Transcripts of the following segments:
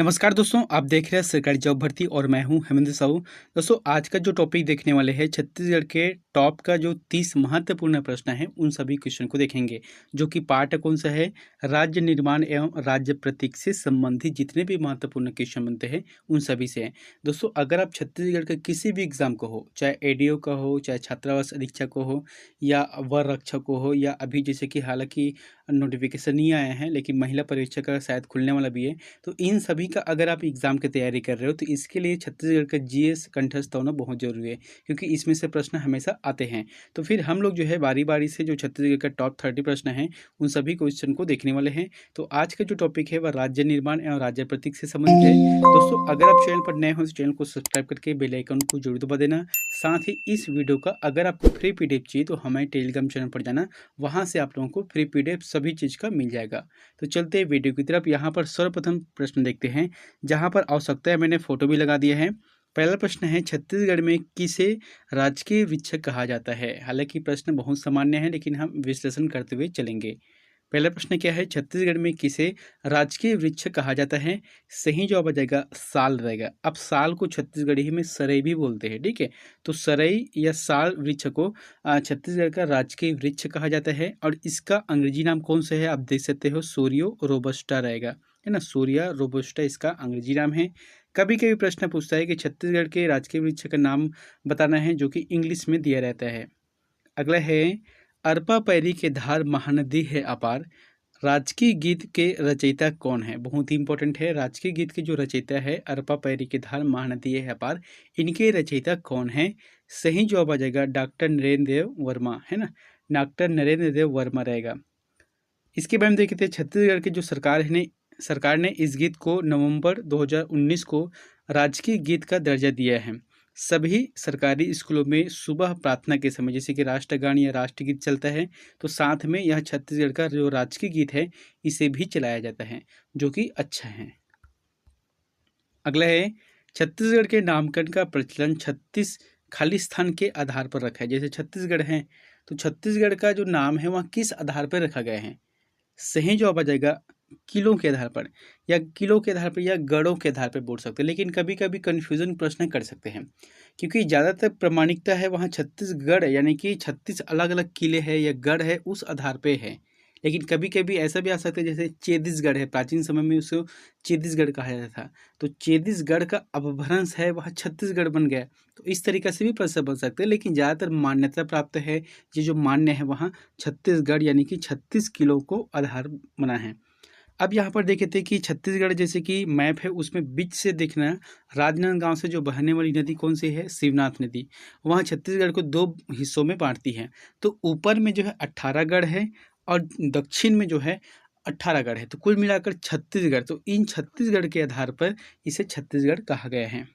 नमस्कार दोस्तों, आप देख रहे हैं सरकारी जॉब भर्ती और मैं हूं हेमेंद्र साहू। दोस्तों, आज का जो टॉपिक देखने वाले हैं छत्तीसगढ़ के टॉप का जो 30 महत्वपूर्ण प्रश्न है उन सभी क्वेश्चन को देखेंगे। जो कि पार्ट कौन सा है, राज्य निर्माण एवं राज्य प्रतीक से संबंधित जितने भी महत्वपूर्ण क्वेश्चन बनते हैं उन सभी से हैं। दोस्तों, अगर आप छत्तीसगढ़ के किसी भी एग्जाम को हो, चाहे एडीओ का हो, चाहे छात्रावास अधीक्षक को हो या वर रक्षक को हो, या अभी जैसे कि हालांकि नोटिफिकेशन नहीं आया है लेकिन महिला परीक्षा का शायद खुलने वाला भी है, तो इन सभी का अगर आप एग्ज़ाम की तैयारी कर रहे हो तो इसके लिए छत्तीसगढ़ का जीएस कंठस्थ होना बहुत ज़रूरी है, क्योंकि इसमें से प्रश्न हमेशा आते हैं। तो फिर हम लोग जो है बारी बारी से जो छत्तीसगढ़ का टॉप 30 प्रश्न हैं उन सभी क्वेश्चन को देखने वाले हैं। तो आज का जो टॉपिक है वह राज्य निर्माण एवं राज्य प्रतीक से संबंधित है। दोस्तों, अगर आप चैनल पर नए हो तो चैनल को सब्सक्राइब करके बेल आइकन को जरूर दबा देना। साथ ही इस वीडियो का अगर आपको फ्री पीडीएफ चाहिए तो हमारे टेलीग्राम चैनल पर जाना, वहाँ से आप लोगों को फ्री पीडीएफ सभी चीज़ का मिल जाएगा। तो चलते हैं वीडियो की तरफ। यहाँ पर सर्वप्रथम प्रश्न देखते हैं, जहाँ पर आवश्यकता है मैंने फोटो भी लगा दिया है। पहला प्रश्न है, छत्तीसगढ़ में किसे राजकीय वृक्ष कहा जाता है। हालांकि प्रश्न बहुत सामान्य है लेकिन हम विश्लेषण करते हुए चलेंगे। पहला प्रश्न क्या है, छत्तीसगढ़ में किसे राजकीय वृक्ष कहा जाता है। सही जवाब आ जाएगा साल रहेगा। अब साल को छत्तीसगढ़ी में सरई भी बोलते हैं, ठीक है। तो सरई या साल वृक्ष को छत्तीसगढ़ का राजकीय वृक्ष कहा जाता है। और इसका अंग्रेजी नाम कौन सा है, आप देख सकते हो, सोरियो रोबस्टा रहेगा, है ना। सोरिया रोबस्टा इसका अंग्रेजी नाम है। कभी कभी प्रश्न पूछता है कि छत्तीसगढ़ के राजकीय वृक्ष का नाम बताना है, जो कि इंग्लिश में दिया रहता है। अगला है, अरपा पैरी के धार महानदी है अपार, राजकीय गीत के रचयिता कौन है। बहुत ही इंपॉर्टेंट है, राजकीय गीत के जो रचयिता है अरपा पैरी के धार महानदी है अपार, इनके रचयिता कौन है। सही जवाब आ जाएगा डॉक्टर नरेंद्र देव वर्मा, है ना। डॉक्टर नरेंद्र देव वर्मा रहेगा। इसके बाद हम देखते हैं, छत्तीसगढ़ की जो सरकार ने इस गीत को नवंबर 2019 को राजकीय गीत का दर्जा दिया है। सभी सरकारी स्कूलों में सुबह प्रार्थना के समय जैसे कि राष्ट्रगान या राष्ट्रगीत चलता है, तो साथ में यह छत्तीसगढ़ का जो राजकीय गीत है इसे भी चलाया जाता है, जो कि अच्छा है। अगला है, छत्तीसगढ़ के नामकरण का प्रचलन 36 खाली स्थान के आधार पर रखा है। जैसे छत्तीसगढ़ है तो छत्तीसगढ़ का जो नाम है वह किस आधार पर रखा गया है। सही जवाब आ जाएगा किलो के आधार पर, या किलो के आधार पर, या गढ़ों के आधार पर बोल सकते हैं। लेकिन कभी कभी कन्फ्यूजन प्रश्न कर सकते हैं, क्योंकि ज़्यादातर प्रामाणिकता है वहाँ छत्तीसगढ़, यानी कि 36 अलग अलग किले हैं या गढ़ है उस आधार पे है। लेकिन कभी कभी ऐसा भी आ सकता है, जैसे चेदिसगढ़ है, प्राचीन समय में उसको चेदिसगढ़ कहा जाता था, तो चेदिसगढ़ का अपभ्रंश है वह छत्तीसगढ़ बन गया। तो इस तरीके से भी प्रश्न बन सकते हैं, लेकिन ज़्यादातर मान्यता प्राप्त है, ये जो मान्य है वहाँ छत्तीसगढ़ यानी कि 36 किलो को आधार बना है। अब यहाँ पर देखे थे कि छत्तीसगढ़ जैसे कि मैप है उसमें बीच से देखना, राजनांदगांव से जो बहने वाली नदी कौन सी है, शिवनाथ नदी, वहाँ छत्तीसगढ़ को 2 हिस्सों में बांटती है। तो ऊपर में जो है 18 गढ़ है और दक्षिण में जो है 18 गढ़ है, तो कुल मिलाकर छत्तीसगढ़। तो इन छत्तीसगढ़ के आधार पर इसे छत्तीसगढ़ कहा गया है।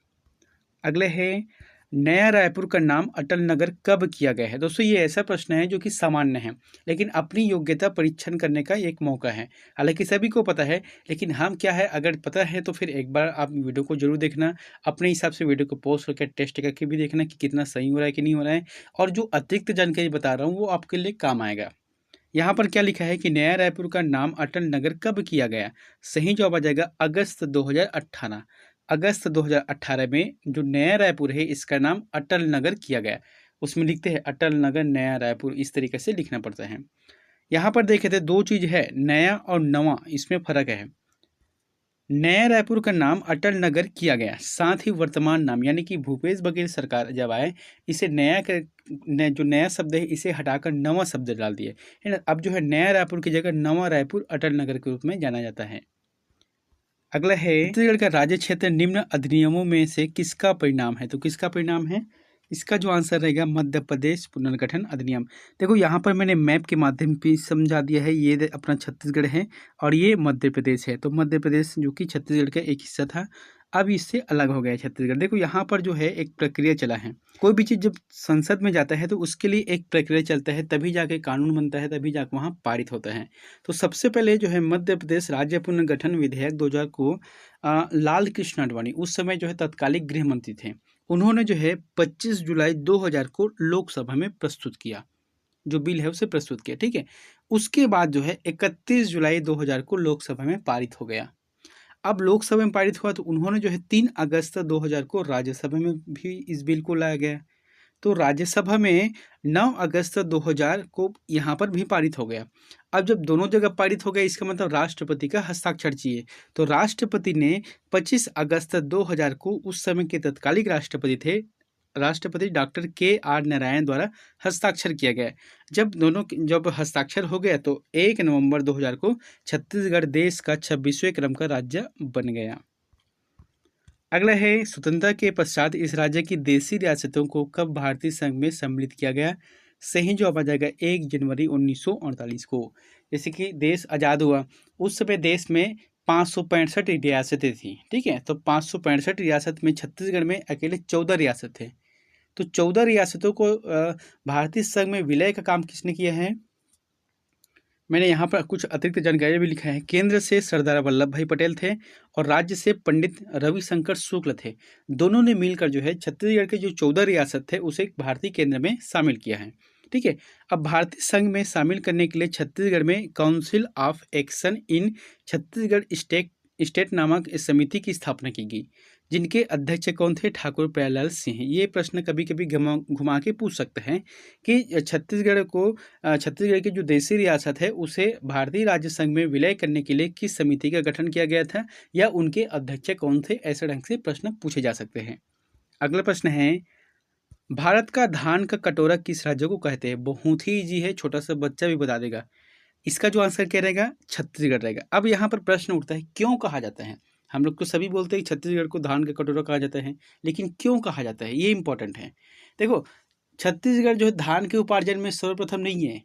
अगले है, नया रायपुर का नाम अटल नगर कब किया गया है। दोस्तों, ये ऐसा प्रश्न है जो कि सामान्य है, लेकिन अपनी योग्यता परीक्षण करने का एक मौका है। हालांकि सभी को पता है, लेकिन हम क्या है, अगर पता है तो फिर एक बार आप वीडियो को जरूर देखना, अपने हिसाब से वीडियो को पॉज करके टेस्ट करके भी देखना कि कितना सही हो रहा है कि नहीं हो रहा है। और जो अतिरिक्त जानकारी बता रहा हूँ वो आपके लिए काम आएगा। यहाँ पर क्या लिखा है कि नया रायपुर का नाम अटल नगर कब किया गया। सही जवाब आ जाएगा अगस्त 2018। अगस्त 2018 में जो नया रायपुर है इसका नाम अटल नगर किया गया। उसमें लिखते हैं अटल नगर नया रायपुर, इस तरीके से लिखना पड़ता है। यहाँ पर देखे थे, दो चीज है, नया और नवा, इसमें फर्क है। नया रायपुर का नाम अटल नगर किया गया, साथ ही वर्तमान नाम यानी कि भूपेश बघेल सरकार जब आए इसे जो नया शब्द है इसे हटाकर नवा शब्द डाल दिए, है ना। अब जो है नया रायपुर की जगह नवा रायपुर अटल नगर के रूप में जाना जाता है। अगला है, छत्तीसगढ़ का राज्य क्षेत्र निम्न अधिनियमों में से किसका परिणाम है। तो किसका परिणाम है, इसका जो आंसर रहेगा मध्य प्रदेश पुनर्गठन अधिनियम। देखो, यहाँ पर मैंने मैप के माध्यम से समझा दिया है, ये अपना छत्तीसगढ़ है और ये मध्य प्रदेश है। तो मध्य प्रदेश जो कि छत्तीसगढ़ का एक हिस्सा था, अब इससे अलग हो गया है छत्तीसगढ़। देखो, यहाँ पर जो है एक प्रक्रिया चला है, कोई भी चीज़ जब संसद में जाता है तो उसके लिए एक प्रक्रिया चलता है, तभी जाके कानून बनता है, तभी जाके वहाँ पारित होता है। तो सबसे पहले जो है मध्य प्रदेश राज्य पुनर्गठन विधेयक 2000 को लाल कृष्ण आडवाणी उस समय जो है तत्कालिक गृह मंत्री थे, उन्होंने जो है 25 जुलाई 2000 को लोकसभा में प्रस्तुत किया, जो बिल है उसे प्रस्तुत किया, ठीक है। उसके बाद जो है 31 जुलाई 2000 को लोकसभा में पारित हो गया। अब लोकसभा में पारित हुआ तो उन्होंने जो है 3 अगस्त 2000 को राज्यसभा में भी इस बिल को लाया गया। तो राज्यसभा में 9 अगस्त 2000 को यहाँ पर भी पारित हो गया। अब जब दोनों जगह पारित हो गया, इसका मतलब राष्ट्रपति का हस्ताक्षर चाहिए। तो राष्ट्रपति ने 25 अगस्त 2000 को उस समय के तत्कालिक राष्ट्रपति थे, राष्ट्रपति डॉक्टर के.आर. नारायण द्वारा हस्ताक्षर किया गया। जब हस्ताक्षर हो गया तो 1 नवंबर 2000 को छत्तीसगढ़ देश का 26वें क्रम का राज्य बन गया। अगला है, स्वतंत्रता के पश्चात इस राज्य की देशी रियासतों को कब भारतीय संघ में सम्मिलित किया गया? सही जवाब आ जाएगा 1 जनवरी 1948 को। जैसे कि देश आज़ाद हुआ उस समय देश में 565 रियासतें थी, ठीक है। तो 565 रियासत में छत्तीसगढ़ में अकेले 14 रियासत थे। तो 14 रियासतों को भारतीय संघ में विलय का काम किसने किया है? मैंने यहाँ पर कुछ अतिरिक्त जानकारी भी लिखा है। केंद्र से सरदार वल्लभ भाई पटेल थे और राज्य से पंडित रविशंकर शुक्ल थे। दोनों ने मिलकर जो है छत्तीसगढ़ के जो 14 रियासत थे उसे भारतीय केंद्र में शामिल किया है, ठीक है। अब भारतीय संघ में शामिल करने के लिए छत्तीसगढ़ में council of action in Chhattisgarh state नामक समिति की स्थापना की गई, जिनके अध्यक्ष कौन थे? ठाकुर प्यारेलाल सिंह। ये प्रश्न कभी कभी घुमा के पूछ सकते हैं कि छत्तीसगढ़ की जो देशी रियासत है उसे भारतीय राज्य संघ में विलय करने के लिए किस समिति का गठन किया गया था या उनके अध्यक्ष कौन थे? ऐसे ढंग से प्रश्न पूछे जा सकते हैं। अगला प्रश्न है, भारत का धान का कटोरा किस राज्य को कहते हैं? बहुत ही ईजी है, छोटा सा बच्चा भी बता देगा। इसका जो आंसर क्या रहेगा? छत्तीसगढ़ रहेगा। अब यहाँ पर प्रश्न उठता है, क्यों कहा जाता है? हम लोग तो सभी बोलते हैं कि छत्तीसगढ़ को धान का कटोरा कहा जाता है, लेकिन क्यों कहा जाता है ये इंपॉर्टेंट है। देखो, छत्तीसगढ़ जो है धान के उपार्जन में सर्वप्रथम नहीं है।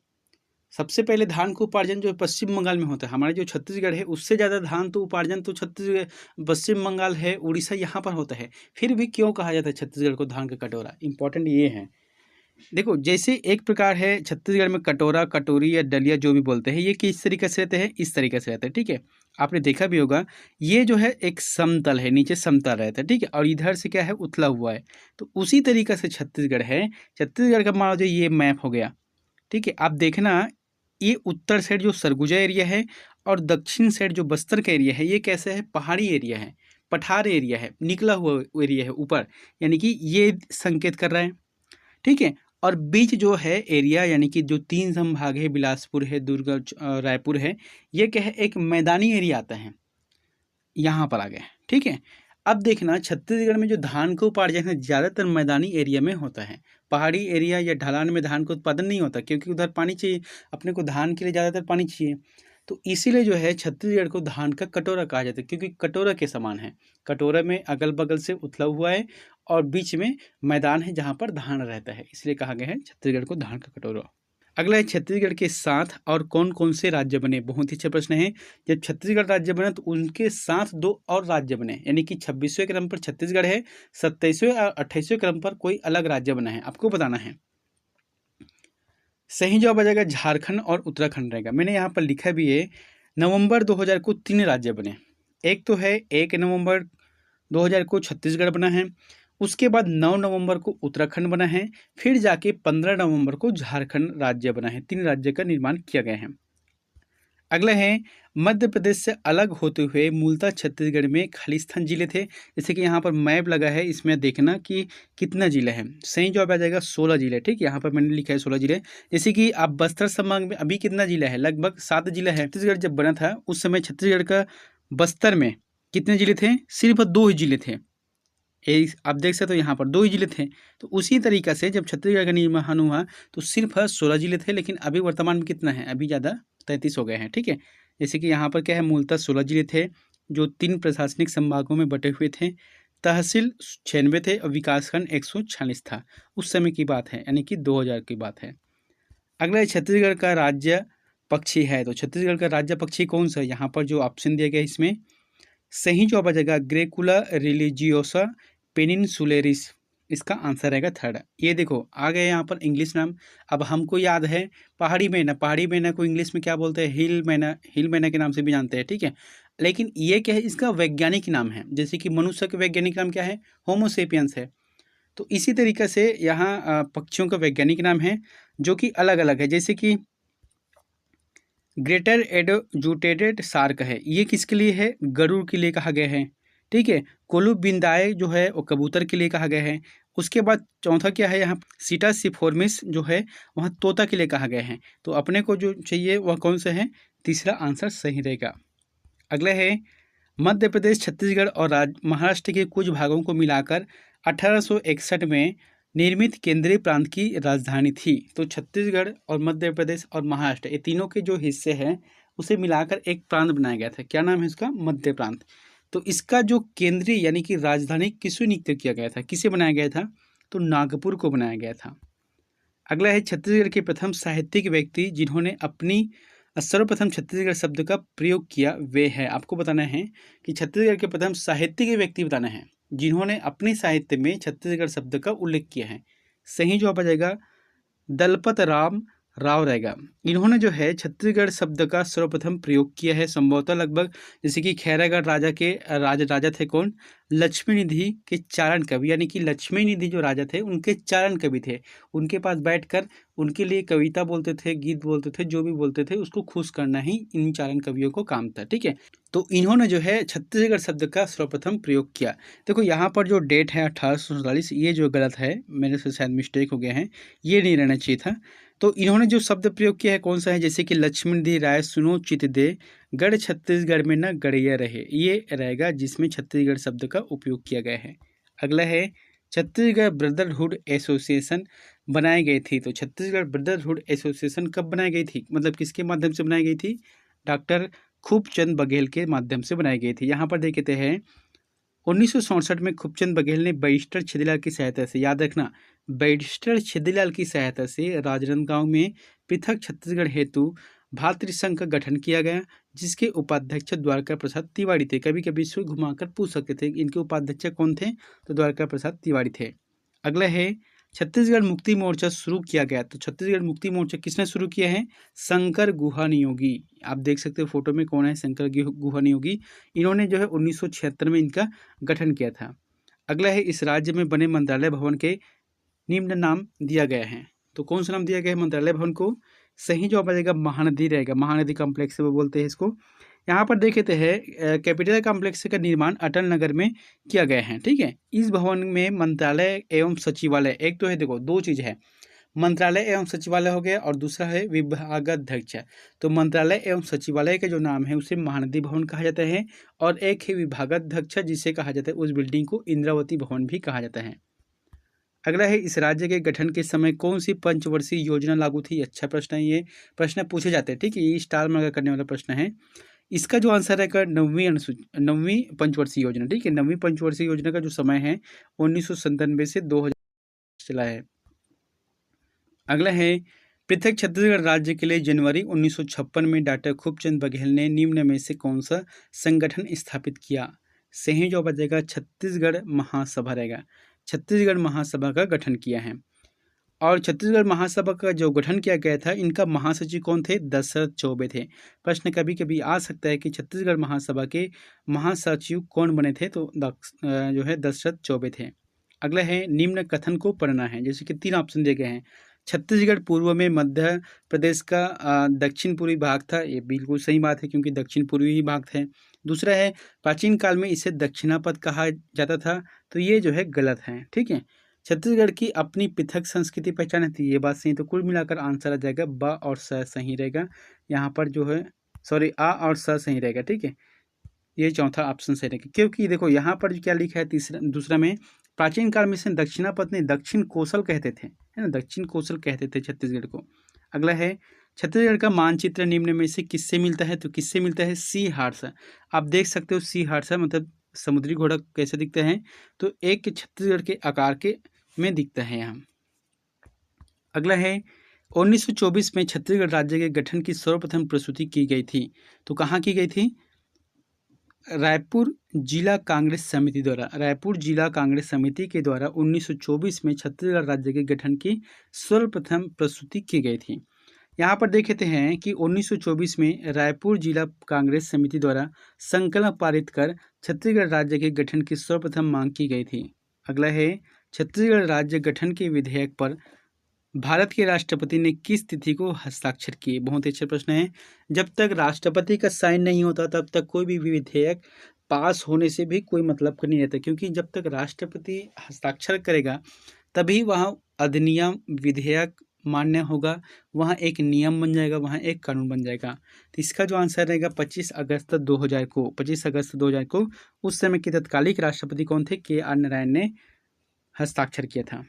सबसे पहले धान का उपार्जन जो है पश्चिम बंगाल में होता है। हमारा जो छत्तीसगढ़ है उससे ज़्यादा धान तो उपार्जन तो छत्तीसगढ़, पश्चिम बंगाल है, उड़ीसा, यहाँ पर होता है। फिर भी क्यों कहा जाता है छत्तीसगढ़ को धान का कटोरा? इंपॉर्टेंट ये है। देखो, जैसे एक प्रकार है छत्तीसगढ़ में कटोरा, कटोरी या डलिया जो भी बोलते हैं, ये किस तरीके से रहते हैं? इस तरीके से रहते हैं, ठीक है। आपने देखा भी होगा, ये जो है एक समतल है, नीचे समतल रहता है, ठीक है, और इधर से क्या है? उथला हुआ है। तो उसी तरीके से छत्तीसगढ़ है। छत्तीसगढ़ का मान लो ये मैप हो गया, ठीक है। आप देखना, ये उत्तर साइड जो सरगुजा एरिया है और दक्षिण साइड जो बस्तर का एरिया है, ये कैसे है? पहाड़ी एरिया है, पठार एरिया है, निकला हुआ एरिया है ऊपर, यानी कि ये संकेत कर रहा है, ठीक है। और बीच जो है एरिया, यानी कि जो 3 संभाग है, बिलासपुर है, दुर्ग, रायपुर है, ये क्या है? एक मैदानी एरिया आता है, यहाँ पर आ गया, ठीक है। अब देखना, छत्तीसगढ़ में जो धान का उपार्जन है ज़्यादातर मैदानी एरिया में होता है। पहाड़ी एरिया या ढलान में धान का उत्पादन नहीं होता, क्योंकि उधर पानी चाहिए, अपने को धान के लिए ज़्यादातर पानी चाहिए। तो इसीलिए जो है छत्तीसगढ़ को धान का कटोरा कहा जाता है, क्योंकि कटोरा के समान है। कटोरा में अगल बगल से उथला हुआ है और बीच में मैदान है जहाँ पर धान रहता है, इसलिए कहा गया है छत्तीसगढ़ को धान का कटोरा। अगला है, छत्तीसगढ़ के साथ और कौन कौन से राज्य बने? बहुत ही अच्छा प्रश्न है। जब छत्तीसगढ़ राज्य बना तो उनके साथ 2 और राज्य बने, यानी कि 26वें क्रम पर छत्तीसगढ़ है, 27वें और 28वें क्रम पर कोई अलग राज्य बना है, आपको बताना है। सही जवाब आ जाएगा झारखंड और उत्तराखंड रहेगा। मैंने यहाँ पर लिखा भी है, नवंबर 2000 को 3 राज्य बने। एक तो है 1 नवंबर 2000 को छत्तीसगढ़ बना है, उसके बाद 9 नवंबर को उत्तराखंड बना है, फिर जाके 15 नवंबर को झारखंड राज्य बना है। 3 राज्य का निर्माण किया गया है। अगला है, मध्य प्रदेश से अलग होते हुए मूलतः छत्तीसगढ़ में खालिस्तान जिले थे। जैसे कि यहाँ पर मैप लगा है, इसमें देखना कि कितना जिले हैं। सही जवाब आ जाएगा 16 जिले, ठीक है। यहाँ पर मैंने लिखा है 16 जिले। जैसे कि आप बस्तर संभाग में अभी कितना जिला है? लगभग 7 जिला है। छत्तीसगढ़ जब बना था उस समय छत्तीसगढ़ का बस्तर में कितने जिले थे? सिर्फ 2 ही जिले थे। आप देख सकते हो यहाँ पर 2 ही जिले थे। तो उसी तरीका से जब छत्तीसगढ़ का निर्माण हुआ तो सिर्फ 16 जिले थे, लेकिन अभी वर्तमान में कितना है? अभी ज़्यादा 33 हो गए हैं, ठीक है। जैसे कि यहाँ पर क्या है, मूलतः 16 जिले थे जो 3 प्रशासनिक संभागों में बटे हुए थे। तहसील 96 थे और विकासखंड 146 था। उस समय की बात है, यानी कि 2000 की बात है। अगला छत्तीसगढ़ का राज्य पक्षी है, तो छत्तीसगढ़ का राज्य पक्षी कौन सा है? यहाँ पर जो ऑप्शन दिया गया इसमें सही जवाब आ जाएगा ग्रेकुला रिलीजियोसा पेनिनसुलेरिस। इसका आंसर रहेगा 3rd। ये देखो आ गए यहाँ पर इंग्लिश नाम। अब हमको याद है पहाड़ी मैना, पहाड़ी मैना को इंग्लिश में क्या बोलते हैं? हिल मैना, हिल मैना के नाम से भी जानते हैं, ठीक है। लेकिन ये क्या है? इसका वैज्ञानिक नाम है। जैसे कि मनुष्य का वैज्ञानिक नाम क्या है? होमोसेपियंस है। तो इसी तरीके से यहाँ पक्षियों का वैज्ञानिक नाम है जो कि अलग अलग है। जैसे कि ग्रेटर एडोजुटेटेड शार्क है, ये किसके लिए है? गरुड़ के लिए कहा गया है। ठीक है, कोलुबिंदाए जो है वो कबूतर के लिए कहा गया है। उसके बाद चौथा क्या है यहाँ, सीटासिफोर्मिस जो है वहाँ तोता के लिए कहा गया है। तो अपने को जो चाहिए वह कौन सा है? तीसरा आंसर सही रहेगा। अगला है मध्य प्रदेश, छत्तीसगढ़ और महाराष्ट्र के कुछ भागों को मिलाकर 1861 में निर्मित केंद्रीय प्रांत की राजधानी थी। तो छत्तीसगढ़ और मध्य प्रदेश और महाराष्ट्र ये तीनों के जो हिस्से हैं उसे मिलाकर एक प्रांत बनाया गया था। क्या नाम है इसका? मध्य प्रांत। तो इसका जो केंद्रीय यानी कि राजधानी किसे नियुक्त किया गया था, किसे बनाया गया था? तो नागपुर को बनाया गया था। अगला है छत्तीसगढ़ के प्रथम साहित्यिक व्यक्ति जिन्होंने अपनी सर्वप्रथम छत्तीसगढ़ शब्द का प्रयोग किया वे है। आपको बताना है कि छत्तीसगढ़ के प्रथम साहित्यिक व्यक्ति बताना है जिन्होंने अपने साहित्य में छत्तीसगढ़ शब्द का उल्लेख किया है। सही जवाब आ जाएगा दलपत राम राव रहेगा। इन्होंने जो है छत्तीसगढ़ शब्द का सर्वप्रथम प्रयोग किया है, संभवतः लगभग जैसे कि खैरागढ़ राजा के राजा थे कौन? लक्ष्मी निधि के चारण कवि, यानी कि लक्ष्मी निधि जो राजा थे उनके चारण कवि थे। उनके पास बैठकर उनके लिए कविता बोलते थे, गीत बोलते थे, जो भी बोलते थे उसको खुश करना ही इन चारण कवियों को काम था। ठीक है, तो इन्होंने जो है छत्तीसगढ़ शब्द का सर्वप्रथम प्रयोग किया। देखो यहाँ पर जो डेट है 1847, ये जो गलत है, मेरे से शायद मिस्टेक हो गया है, ये नहीं रहना चाहिए था। तो इन्होंने जो शब्द प्रयोग किया है कौन सा है? जैसे कि लक्ष्मण राय सुनो चित दे, गढ़ छत्तीसगढ़ में न गढ़िया रहे, ये रहेगा जिसमें छत्तीसगढ़ शब्द का उपयोग किया गया है। अगला है छत्तीसगढ़ ब्रदरहुड एसोसिएशन बनाई गई थी। तो छत्तीसगढ़ ब्रदरहुड एसोसिएशन कब बनाई गई थी, मतलब किसके माध्यम से बनाई गई थी? डॉक्टर खूबचंद बघेल के माध्यम से बनाई गई थी। यहाँ पर देखते हैं 1967 में खूबचंद बघेल ने बैरिस्टर छेदीलाल की सहायता से, याद रखना, बैरिस्टर छेदीलाल की सहायता से राजनांदगांव में पृथक छत्तीसगढ़ हेतु भातृ संघ का गठन किया गया, जिसके उपाध्यक्ष द्वारका प्रसाद तिवारी थे। कभी कभी इसको घुमाकर पूछ सकते थे इनके उपाध्यक्ष कौन थे? तो द्वारका प्रसाद तिवारी थे। अगला है छत्तीसगढ़ मुक्ति मोर्चा शुरू किया गया। तो छत्तीसगढ़ मुक्ति मोर्चा किसने शुरू किया है? शंकर गुहा नियोगी। आप देख सकते हो फोटो में कौन है शंकर गुहा नियोगी। इन्होंने जो है 1976 में इनका गठन किया था। अगला है इस राज्य में बने मंत्रालय भवन के निम्न नाम दिया गया है। तो कौन सा नाम दिया गया है मंत्रालय भवन को? सही जवाब आ जाएगा महानदी रहेगा। महानदी कॉम्प्लेक्स से वो बोलते हैं इसको। यहाँ पर देखते हैं कैपिटल कॉम्प्लेक्स का निर्माण अटल नगर में किया गया है। ठीक है, इस भवन में मंत्रालय एवं सचिवालय, एक तो है, देखो दो चीज़ है, मंत्रालय एवं सचिवालय हो गया और दूसरा है विभागाध्यक्ष। तो मंत्रालय एवं सचिवालय का जो नाम है उसे महानदी भवन कहा जाता है, और एक है विभागाध्यक्ष जिसे कहा जाता है, उस बिल्डिंग को इंद्रावती भवन भी कहा जाता है। अगला है इस राज्य के गठन के समय कौन सी पंचवर्षीय योजना लागू थी? अच्छा प्रश्न है, ये प्रश्न पूछे जाते हैं। ठीक है, ये स्टार मार्क करने वाला प्रश्न है। इसका जो आंसर है नवीं पंचवर्षीय योजना। ठीक है, नवीं पंचवर्षीय योजना का जो समय है 1997 से 2000 चला है। अगला है पृथक छत्तीसगढ़ राज्य के लिए जनवरी 1956 में डॉक्टर खूबचंद बघेल ने निम्न में से कौन सा संगठन स्थापित किया? सही जवाब आ जाएगा छत्तीसगढ़ महासभा रहेगा। छत्तीसगढ़ महासभा का गठन किया है। और छत्तीसगढ़ महासभा का जो गठन किया गया था, इनका महासचिव कौन थे? दशरथ चौबे थे। प्रश्न कभी कभी आ सकता है कि छत्तीसगढ़ महासभा के महासचिव कौन बने थे? तो जो है दशरथ चौबे थे। अगला है निम्न कथन को पढ़ना है, जैसे कि 3 ऑप्शन दिए गए हैं। छत्तीसगढ़ पूर्व में मध्य प्रदेश का दक्षिण पूर्वी भाग था। ये बिल्कुल सही बात है क्योंकि दक्षिण पूर्वी ही भाग थे। दूसरा है प्राचीन काल में इसे दक्षिणापथ कहा जाता था। तो ये जो है गलत है। ठीक है, छत्तीसगढ़ की अपनी पृथक संस्कृति पहचान थी, ये बात सही। तो कुल मिलाकर आंसर आ जाएगा ब और स सही रहेगा। यहाँ पर जो है सॉरी आ और स सही रहेगा। ठीक है, ये चौथा ऑप्शन सही रहेगा, क्योंकि देखो यहाँ पर क्या लिखा है दूसरा में, प्राचीन काल में इसे दक्षिणापथ ने दक्षिण कोसल कहते थे, है ना, दक्षिण कोसल कहते थे छत्तीसगढ़ को। अगला है छत्तीसगढ़ का मानचित्र निम्न में से किससे मिलता है? तो किससे मिलता है? सी हार्स। आप देख सकते हो सी हार्स मतलब समुद्री घोड़ा कैसे दिखता है? तो एक छत्तीसगढ़ के आकार के में दिखता है यहाँ। अगला है 1924 में छत्तीसगढ़ राज्य के गठन की सर्वप्रथम प्रस्तुति की गई थी। तो कहाँ की गई थी? रायपुर जिला कांग्रेस समिति द्वारा। रायपुर जिला कांग्रेस समिति के द्वारा 1924 में छत्तीसगढ़ राज्य के गठन की सर्वप्रथम प्रस्तुति की गई थी। यहाँ पर देखते हैं कि 1924 में रायपुर जिला कांग्रेस समिति द्वारा संकल्प पारित कर छत्तीसगढ़ राज्य के गठन की सर्वप्रथम मांग की गई थी। अगला है छत्तीसगढ़ राज्य गठन के विधेयक पर भारत के राष्ट्रपति ने किस तिथि को हस्ताक्षर किए? बहुत ही अच्छा प्रश्न है। जब तक राष्ट्रपति का साइन नहीं होता तब तक कोई भी विधेयक पास होने से भी कोई मतलब का नहीं रहता, क्योंकि जब तक राष्ट्रपति हस्ताक्षर करेगा तभी वहाँ अधिनियम विधेयक मान्य होगा, वहाँ एक नियम बन जाएगा, वहाँ एक कानून बन जाएगा। तो इसका जो आंसर रहेगा 25 अगस्त 2000 को, 25 अगस्त 2000 को उस समय के तत्कालिक राष्ट्रपति कौन थे? KR नारायण ने हस्ताक्षर किया था।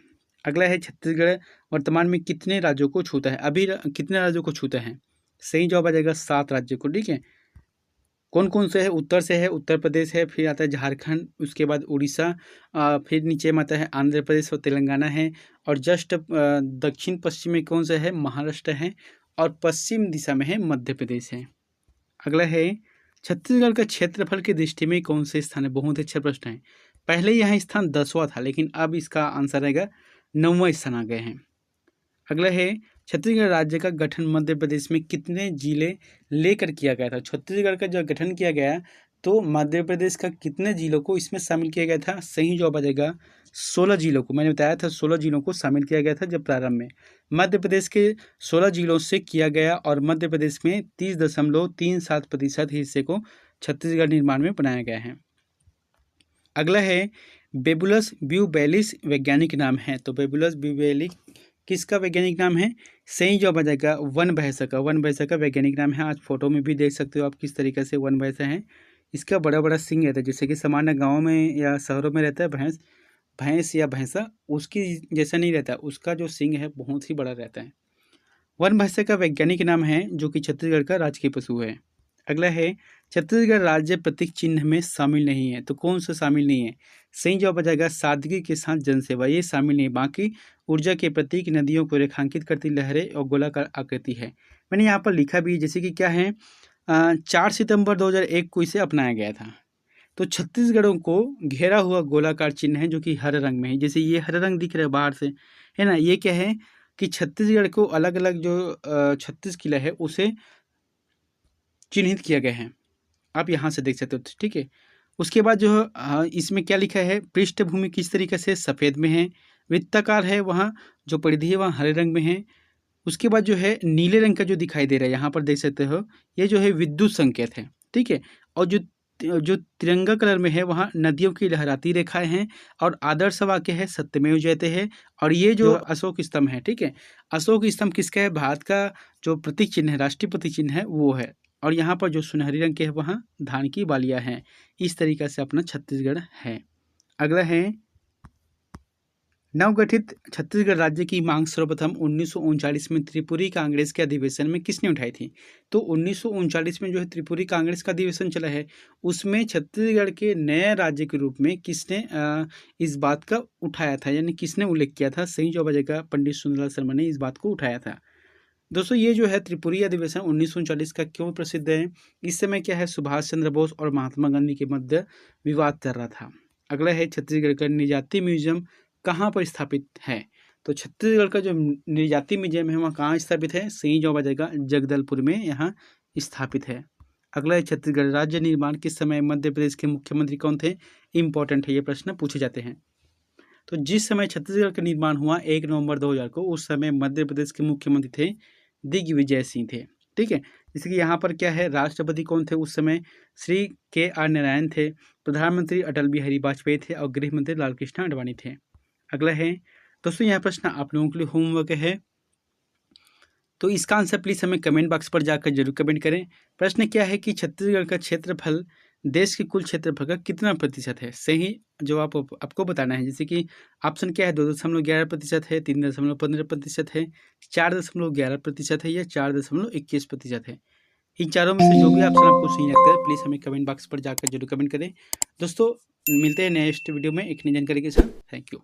अगला है छत्तीसगढ़ वर्तमान में कितने राज्यों को छूता है? अभी कितने राज्यों को छूता है? सही जवाब आ जाएगा 7 राज्यों को। ठीक है, कौन कौन से है? उत्तर से है उत्तर प्रदेश है, फिर आता है झारखंड, उसके बाद उड़ीसा, फिर नीचे में आता है आंध्र प्रदेश और तेलंगाना है, और जस्ट दक्षिण पश्चिम में कौन सा है? महाराष्ट्र है, और पश्चिम दिशा में है मध्य प्रदेश है। अगला है छत्तीसगढ़ का क्षेत्रफल की दृष्टि में कौन से स्थान है? बहुत अच्छा प्रश्न है। पहले यह स्थान 10वां था, लेकिन अब इसका आंसर रहेगा 9वां स्थान आ गए हैं। अगला है छत्तीसगढ़ राज्य का गठन मध्य प्रदेश में कितने जिले लेकर किया गया था? छत्तीसगढ़ का जब गठन किया गया तो मध्य प्रदेश का कितने जिलों को इसमें शामिल किया गया था? सही जवाब आ जाएगा 16 जिलों को। मैंने बताया था 16 जिलों को शामिल किया गया था जब प्रारंभ में। मध्य प्रदेश के 16 जिलों से किया गया, और मध्य प्रदेश में 30.37% हिस्से को छत्तीसगढ़ निर्माण में बनाया गया है। अगला है बेबुलस ब्यूबेलिस वैज्ञानिक नाम है, तो बेबुलस ब्यूबेलिस किसका वैज्ञानिक नाम है? सही जवाब आ जाएगा वन भैंसा का। वन भैंसा का वैज्ञानिक नाम है। आज फोटो में भी देख सकते हो आप किस तरीके से वन भैंसा है। इसका बड़ा बड़ा सींग रहता है, जैसे कि सामान्य गाँव में या शहरों में रहता है भैंस या भैंसा, उसकी जैसा नहीं रहता, उसका जो सींग है बहुत ही बड़ा रहता है। वन भैंसा का वैज्ञानिक नाम है, जो कि छत्तीसगढ़ का राजकीय पशु है। अगला है छत्तीसगढ़ राज्य प्रतीक चिन्ह में शामिल नहीं है, तो कौन सा शामिल नहीं है? सही जवाब आ जाएगा सादगी के साथ जनसेवा, ये शामिल नहीं है। बाकी ऊर्जा के प्रतीक, नदियों को रेखांकित करती लहरें और गोलाकार आकृति है। मैंने यहाँ पर लिखा भी, जैसे कि क्या है, 4 सितंबर 2001 को इसे अपनाया गया था। तो छत्तीसगढ़ों को घेरा हुआ गोलाकार चिन्ह है, जो कि हरे रंग में है। जैसे ये हरे रंग दिख रहा है बाहर से, है ना, ये क्या है कि छत्तीसगढ़ को अलग अलग जो 36 किला है उसे चिन्हित किया गया है। आप यहाँ से देख सकते हो। ठीक है, उसके बाद जो इसमें क्या लिखा है, पृष्ठभूमि किस तरीके से? सफ़ेद में है। वृत्ताकार है, वहाँ जो परिधि है वहाँ हरे रंग में है। उसके बाद जो है नीले रंग का जो दिखाई दे रहा है, यहाँ पर देख सकते हो, ये जो है विद्युत संकेत है। ठीक है, और जो तिरंगा कलर में है वहाँ नदियों की लहराती रेखाएं हैं, और आदर्श वाक्य है सत्यमेव जयते है। और ये जो अशोक स्तंभ है, ठीक है, अशोक स्तंभ किसका है? भारत का जो प्रतीक चिन्ह है, राष्ट्रीय प्रतीक चिन्ह है वो है। और यहाँ पर जो सुनहरी रंग के है वहाँ धान की बालियाँ हैं। इस तरीक़े से अपना छत्तीसगढ़ है। अगला है नवगठित छत्तीसगढ़ राज्य की मांग सर्वप्रथम 1939 में त्रिपुरी कांग्रेस के अधिवेशन में किसने उठाई थी? तो 1939 में जो है त्रिपुरी कांग्रेस का अधिवेशन चला है, उसमें छत्तीसगढ़ के नए राज्य के रूप में किसने इस बात का उठाया था, यानी किसने उल्लेख किया था? सही जवाब आ जाएगा पंडित सुंदरलाल शर्मा ने इस बात को उठाया था। दोस्तों, ये जो है त्रिपुरी अधिवेशन 1939 का क्यों प्रसिद्ध है? इस समय क्या है, सुभाष चंद्र बोस और महात्मा गांधी के मध्य विवाद चल रहा था। अगला है छत्तीसगढ़ का निर्याती म्यूजियम कहाँ पर स्थापित है? तो छत्तीसगढ़ का जो निर्याती म्यूजियम है वहाँ कहाँ स्थापित है? सही जवाब आ जाएगा जगदलपुर में यहाँ स्थापित है। अगला है छत्तीसगढ़ राज्य निर्माण किस समय मध्य प्रदेश के मुख्यमंत्री कौन थे? इंपॉर्टेंट है, ये प्रश्न पूछे जाते हैं। तो जिस समय छत्तीसगढ़ का निर्माण हुआ 1 नवंबर 2000 को, उस समय मध्य प्रदेश के मुख्यमंत्री थे दिग्विजय सिंह थे। ठीक है, जैसे कि यहाँ पर क्या है, राष्ट्रपति कौन थे उस समय? श्री KR नारायण थे। प्रधानमंत्री अटल बिहारी वाजपेयी थे, और गृह मंत्री लालकृष्ण आडवाणी थे। अगला है दोस्तों, यह प्रश्न आप लोगों के लिए होमवर्क है, तो इसका आंसर प्लीज़ हमें कमेंट बॉक्स पर जाकर जरूर कमेंट करें। प्रश्न क्या है कि छत्तीसगढ़ का क्षेत्रफल देश के कुल क्षेत्रफल का कितना प्रतिशत है? सही जवाब आपको बताना है। जैसे कि ऑप्शन क्या है, 2.11% है, 3.15% है, 4.11% है, या 4.21% है। इन चारों में से जो भी ऑप्शन आपको सही लगता है प्लीज़ हमें कमेंट बॉक्स पर जाकर जरूर कमेंट करें। दोस्तों, मिलते हैं नेक्स्ट वीडियो में एक नई जानकारी के साथ। Thank you.